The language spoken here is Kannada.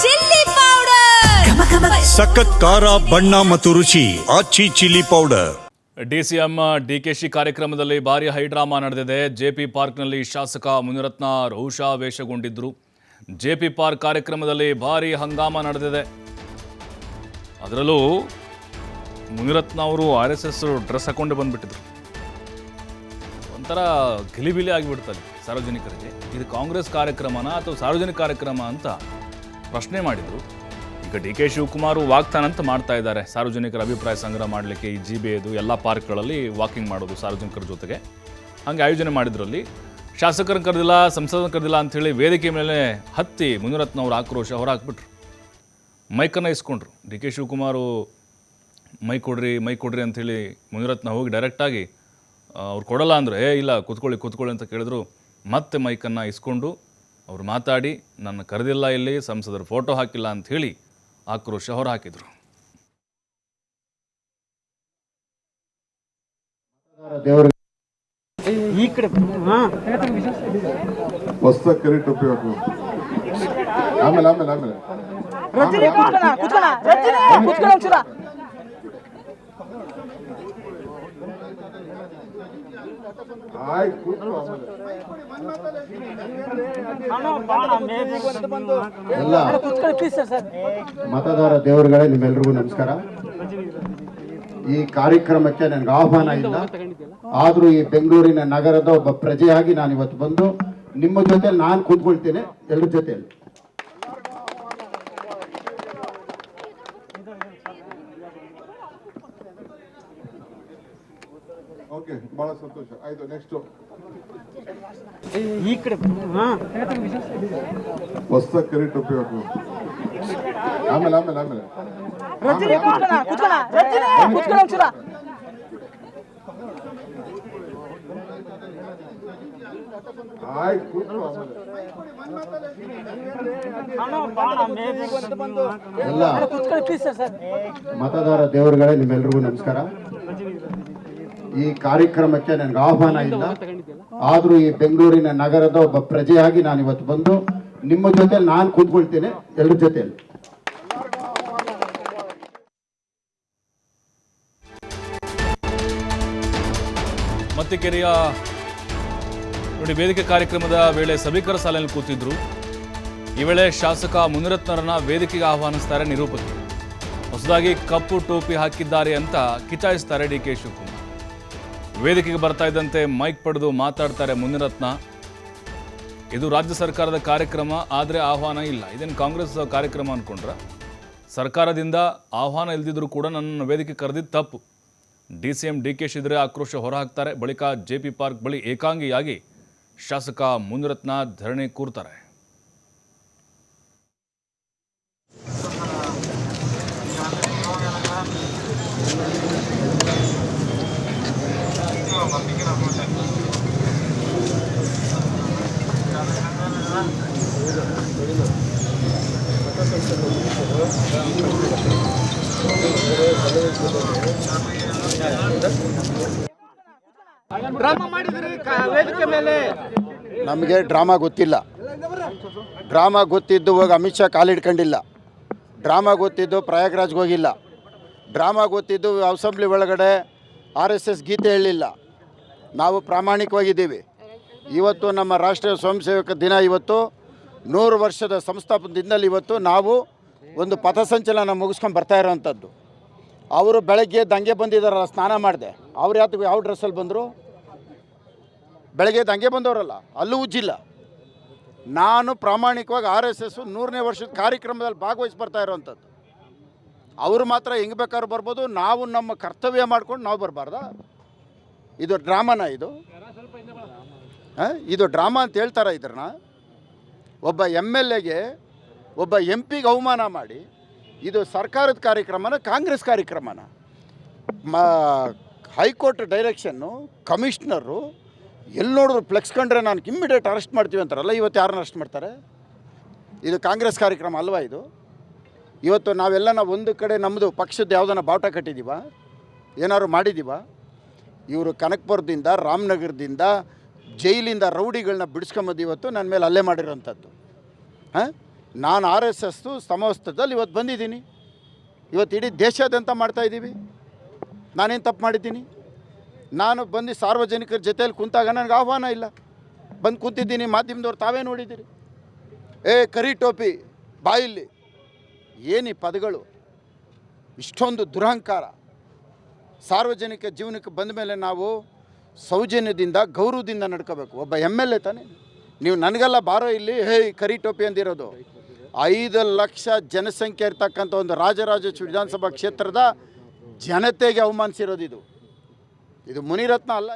ಚಿಲ್ಲಿ ಪೌಡರ್, ಸಖತ್ ಖಾರ ಬಣ್ಣ ಮತ್ತು ರುಚಿ ಆಚಿ ಚಿಲ್ಲಿ ಪೌಡರ್. ಡಿಸಿಎಂ ಡಿಕೆಶಿ ಕಾರ್ಯಕ್ರಮದಲ್ಲಿ ಭಾರಿ ಹೈಡ್ರಾಮಾ ನಡೆದಿದೆ. ಜೆಪಿ ಪಾರ್ಕ್ನಲ್ಲಿ ಶಾಸಕ ಮುನಿರತ್ನ ರೋಷಾವೇಶಗೊಂಡಿದ್ದರು. ಜೆಪಿ ಪಾರ್ಕ್ ಕಾರ್ಯಕ್ರಮದಲ್ಲಿ ಭಾರಿ ಹಂಗಾಮ ನಡೆದಿದೆ. ಅದರಲ್ಲೂ ಮುನಿರತ್ನ ಅವರು RSS ಡ್ರೆಸ್ ಹಾಕೊಂಡು ಬಂದುಬಿಟ್ಟಿದ್ರು. ಒಂಥರ ಗಿಲಿಬಿಲಿ ಆಗಿಬಿಡ್ತದೆ ಸಾರ್ವಜನಿಕರಿಗೆ. ಇದು ಕಾಂಗ್ರೆಸ್ ಕಾರ್ಯಕ್ರಮನ ಅಥವಾ ಸಾರ್ವಜನಿಕ ಕಾರ್ಯಕ್ರಮ ಅಂತ ಪ್ರಶ್ನೆ ಮಾಡಿದರು. ಈಗ ಡಿ ಕೆ ಶಿವಕುಮಾರ್ ವಾಗ್ದಾನ ಅಂತ ಮಾಡ್ತಾ ಇದ್ದಾರೆ. ಸಾರ್ವಜನಿಕರ ಅಭಿಪ್ರಾಯ ಸಂಗ್ರಹ ಮಾಡಲಿಕ್ಕೆ ಈ ಜಿಬಿಎದು ಎಲ್ಲ ಪಾರ್ಕ್ಗಳಲ್ಲಿ ವಾಕಿಂಗ್ ಮಾಡೋದು ಸಾರ್ವಜನಿಕರ ಜೊತೆಗೆ ಹಾಗೆ ಆಯೋಜನೆ ಮಾಡಿದ್ರಲ್ಲಿ ಶಾಸಕರನ್ನು ಕರೆದಿಲ್ಲ, ಸಂಸದರನ್ನು ಕರೆದಿಲ್ಲ ಅಂಥೇಳಿ ವೇದಿಕೆ ಮೇಲೆ ಹತ್ತಿ ಮುನಿರತ್ನ ಅವರು ಆಕ್ರೋಶ ಹೊರಹಾಕ್ಬಿಟ್ರು. ಮೈಕನ್ನು ಇಸ್ಕೊಂಡ್ರು. ಡಿ ಕೆ ಶಿವಕುಮಾರು ಮೈ ಕೊಡ್ರಿ ಅಂಥೇಳಿ ಮುನಿರತ್ನ ಹೋಗಿ ಡೈರೆಕ್ಟಾಗಿ ಅವ್ರು ಕೊಡಲ್ಲ ಅಂದರೆ ಇಲ್ಲ ಕೂತ್ಕೊಳ್ಳಿ ಅಂತ ಕೇಳಿದ್ರು. ಮತ್ತೆ ಮೈಕನ್ನು ಇಸ್ಕೊಂಡು ಅವ್ರು ಮಾತಾಡಿ ನನ್ನ ಕರೆದಿಲ್ಲ, ಇಲ್ಲಿ ಸಂಸದರ ಫೋಟೋ ಹಾಕಿಲ್ಲ ಅಂಥೇಳಿ ಆಕ್ರೋಶ ಹೊರಹಾಕಿದ್ರು. ಹೊಸ ಕರೆಕ್ಟ್ ಉಪಯೋಗ ಆಮೇಲೆ ಎಲ್ಲ ಮತದಾರ ದೇವರುಗಳೇ, ನಿಮ್ಮೆಲ್ರಿಗೂ ನಮಸ್ಕಾರ. ಈ ಕಾರ್ಯಕ್ರಮಕ್ಕೆ ನನಗೆ ಆಹ್ವಾನ ಇಲ್ಲ, ಆದರೂ ಈ ಬೆಂಗಳೂರಿನ ನಗರದ ಒಬ್ಬ ಪ್ರಜೆಯಾಗಿ ನಾನು ಇವತ್ತು ಬಂದು ನಿಮ್ಮ ಜೊತೆ ನಾನು ಕೂತ್ಕೊಳ್ತೇನೆ, ಎಲ್ಲರ ಜೊತೆಯಲ್ಲಿ. ಓಕೆ, ಬಹಳ ಸಂತೋಷ ಆಯ್ತು. ನೆಕ್ಸ್ಟ್ ಹೊಸ ಕರೆಕ್ಟ್ ಉಪಯೋಗ ಆಮೇಲೆ ಎಲ್ಲ ಮತದಾರ ದೇವರುಗಳೇ, ನಿಮ್ಮೆಲ್ರಿಗೂ ನಮಸ್ಕಾರ. ಈ ಕಾರ್ಯಕ್ರಮಕ್ಕೆ ನನಗೆ ಆಹ್ವಾನ ಇಲ್ಲ, ಆದರೂ ಈ ಬೆಂಗಳೂರಿನ ನಗರದ ಒಬ್ಬ ಪ್ರಜೆಯಾಗಿ ನಾನು ಇವತ್ತು ಬಂದು ನಿಮ್ಮ ಜೊತೆ ನಾನು ಕೂತ್ಕೊಳ್ತೇನೆ, ಎಲ್ಲರ ಜೊತೆಯಲ್ಲಿ. ಮತ್ತಿಕೆರೆಯ ನೋಡಿ ವೇದಿಕೆ ಕಾರ್ಯಕ್ರಮದ ವೇಳೆ ಸಭಿಕರ ಸಾಲಿನಲ್ಲಿ ಕೂತಿದ್ರು. ಈ ವೇಳೆ ಶಾಸಕ ಮುನಿರತ್ನರನ್ನ ವೇದಿಕೆಗೆ ಆಹ್ವಾನಿಸ್ತಾರೆ ನಿರೂಪಕರು. ಹೊಸದಾಗಿ ಕಪ್ಪು ಟೋಪಿ ಹಾಕಿದ್ದಾರೆ ಅಂತ ಕಿಚಾಯಿಸ್ತಾರೆ ಡಿ ಕೆ ಶಿವಕುಮಾರ್. ವೇದಿಕೆಗೆ ಬರ್ತಾ ಇದ್ದಂತೆ ಮೈಕ್ ಪಡೆದು ಮಾತಾಡ್ತಾರೆ ಮುನಿರತ್ನ. ಇದು ರಾಜ್ಯ ಸರ್ಕಾರದ ಕಾರ್ಯಕ್ರಮ, ಆದರೆ ಆಹ್ವಾನ ಇಲ್ಲ. ಇದೇನು ಕಾಂಗ್ರೆಸ್ ಕಾರ್ಯಕ್ರಮ ಅಂದ್ಕೊಂಡ್ರ? ಸರ್ಕಾರದಿಂದ ಆಹ್ವಾನ ಇಲ್ದಿದ್ರು ಕೂಡ ನನ್ನನ್ನು ವೇದಿಕೆ ಕರೆದಿದ್ದು ತಪ್ಪು. DCM DK ಇದ್ರೆ ಆಕ್ರೋಶ ಹೊರಹಾಕ್ತಾರೆ. ಬಳಿಕ JP ಪಾರ್ಕ್ ಬಳಿ ಏಕಾಂಗಿಯಾಗಿ ಶಾಸಕ ಮುನಿರತ್ನ ಧರಣಿ ಕೂರ್ತಾರೆ. ನಮಗೆ ಡ್ರಾಮಾ ಗೊತ್ತಿಲ್ಲ. ಡ್ರಾಮಾ ಗೊತ್ತಿದ್ದು ಹೋಗಿ ಅಮಿತ್ ಶಾ ಕಾಲಿಡ್ಕೊಂಡಿಲ್ಲ. ಡ್ರಾಮಾ ಗೊತ್ತಿದ್ದು ಪ್ರಯಾಗ್ರಾಜ್ಗೆ ಹೋಗಿಲ್ಲ. ಡ್ರಾಮಾ ಗೊತ್ತಿದ್ದು ಅಸೆಂಬ್ಲಿ ಒಳಗಡೆ RSS ಗೀತೆ ಹೇಳಿಲ್ಲ. ನಾವು ಪ್ರಾಮಾಣಿಕವಾಗಿದ್ದೀವಿ. ಇವತ್ತು ನಮ್ಮ ರಾಷ್ಟ್ರೀಯ ಸ್ವಯಂ ಸೇವಕ ದಿನ, ಇವತ್ತು 100 ವರ್ಷದ ಸಂಸ್ಥಾಪನ ದಿನದಲ್ಲಿ ಇವತ್ತು ನಾವು ಒಂದು ಪಥಸಂಚಲನ ಮುಗಿಸ್ಕೊಂಡು ಬರ್ತಾ ಇರೋವಂಥದ್ದು. ಅವರು ಬೆಳಗ್ಗೆ ದಂಗೆ ಬಂದಿದ್ದಾರಲ್ಲ, ಸ್ನಾನ ಮಾಡಿದೆ. ಅವ್ರು ಯಾವ ಡ್ರೆಸ್ಸಲ್ಲಿ ಬಂದರು? ಬೆಳಗ್ಗೆ ದಂಗೆ ಬಂದವರಲ್ಲ, ಅಲ್ಲೂ ಉಜ್ಜಿಲ್ಲ. ನಾನು ಪ್ರಾಮಾಣಿಕವಾಗಿ RSS 100ನೇ ವರ್ಷದ ಕಾರ್ಯಕ್ರಮದಲ್ಲಿ ಭಾಗವಹಿಸಿ ಬರ್ತಾ ಇರೋವಂಥದ್ದು. ಅವರು ಮಾತ್ರ ಹೆಂಗೆ ಬೇಕಾದ್ರೂ ಬರ್ಬೋದು, ನಾವು ನಮ್ಮ ಕರ್ತವ್ಯ ಮಾಡ್ಕೊಂಡು ನಾವು ಬರಬಾರ್ದಾ? ಇದು ಡ್ರಾಮಾನ? ಇದು ಡ್ರಾಮಾ ಅಂತ ಹೇಳ್ತಾರ ಇದ್ರನ್ನ? ಒಬ್ಬ MLAಗೆ ಒಬ್ಬ MP ಅವಮಾನ ಮಾಡಿ, ಇದು ಸರ್ಕಾರದ ಕಾರ್ಯಕ್ರಮನ ಕಾಂಗ್ರೆಸ್ ಕಾರ್ಯಕ್ರಮನ? ಹೈಕೋರ್ಟ್ ಡೈರೆಕ್ಷನ್ನು, ಕಮಿಷ್ನರು ಎಲ್ಲಿ ನೋಡಿದ್ರು ಫ್ಲೆಕ್ಸ್ ಕಂಡ್ರೆ ನಾನು ಇಮ್ಮಿಡಿಯೇಟ್ ಅರೆಸ್ಟ್ ಮಾಡ್ತೀವಿ ಅಂತಾರಲ್ಲ, ಇವತ್ತು ಯಾರನ್ನ ಅರೆಸ್ಟ್ ಮಾಡ್ತಾರೆ? ಇದು ಕಾಂಗ್ರೆಸ್ ಕಾರ್ಯಕ್ರಮ ಅಲ್ವಾ ಇದು? ಇವತ್ತು ನಾವೆಲ್ಲ ಒಂದು ಕಡೆ ನಮ್ಮದು ಪಕ್ಷದ ಯಾವುದನ್ನ ಬಾವುಟ ಕಟ್ಟಿದ್ದೀವ, ಏನಾದ್ರು ಮಾಡಿದ್ದೀವ? ಇವರು ಕನಕಪುರದಿಂದ, ರಾಮನಗರದಿಂದ, ಜೈಲಿಂದ ರೌಡಿಗಳನ್ನ ಬಿಡಿಸ್ಕೊಂಬಂದು ಇವತ್ತು ನನ್ನ ಮೇಲೆ ಹಲ್ಲೆ ಮಾಡಿರೋಂಥದ್ದು. ನಾನು RSS ಸಮವಸ್ತ್ರದಲ್ಲಿ ಇವತ್ತು ಬಂದಿದ್ದೀನಿ. ಇವತ್ತು ಇಡೀ ದೇಶಾದ್ಯಂತ ಮಾಡ್ತಾಯಿದ್ದೀವಿ. ನಾನೇನು ತಪ್ಪು ಮಾಡಿದ್ದೀನಿ? ನಾನು ಬಂದು ಸಾರ್ವಜನಿಕರ ಜೊತೆಯಲ್ಲಿ ಕುಂತಾಗ ನನಗೆ ಆಹ್ವಾನ ಇಲ್ಲ. ಬಂದು ಕೂತಿದ್ದೀನಿ, ಮಾಧ್ಯಮದವ್ರು ತಾವೇ ನೋಡಿದ್ದೀರಿ. ಕರಿ ಟೋಪಿ ಬಾಯಿಲ್ಲಿ, ಏನು ಈ ಪದಗಳು? ಇಷ್ಟೊಂದು ದುರಹಂಕಾರ. ಸಾರ್ವಜನಿಕ ಜೀವನಕ್ಕೆ ಬಂದ ಮೇಲೆ ನಾವು ಸೌಜನ್ಯದಿಂದ ಗೌರವದಿಂದ ನಡ್ಕೋಬೇಕು. ಒಬ್ಬ MLA ತಾನೇ ನೀವು. ನನಗೆಲ್ಲ ಬಾರೋ ಇಲ್ಲಿ ಕರಿ ಟೋಪಿ ಅಂದಿರೋದು. 5 ಲಕ್ಷ ಜನಸಂಖ್ಯೆ ಇರ್ತಕ್ಕಂಥ ಒಂದು ರಾಜರಾಜೇಶ್ವರಿ ವಿಧಾನಸಭಾ ಕ್ಷೇತ್ರದ ಜನತೆಗೆ ಅವಮಾನಿಸಿರೋದು ಇದು ಮುನಿರತ್ನ ಅಲ್ಲ.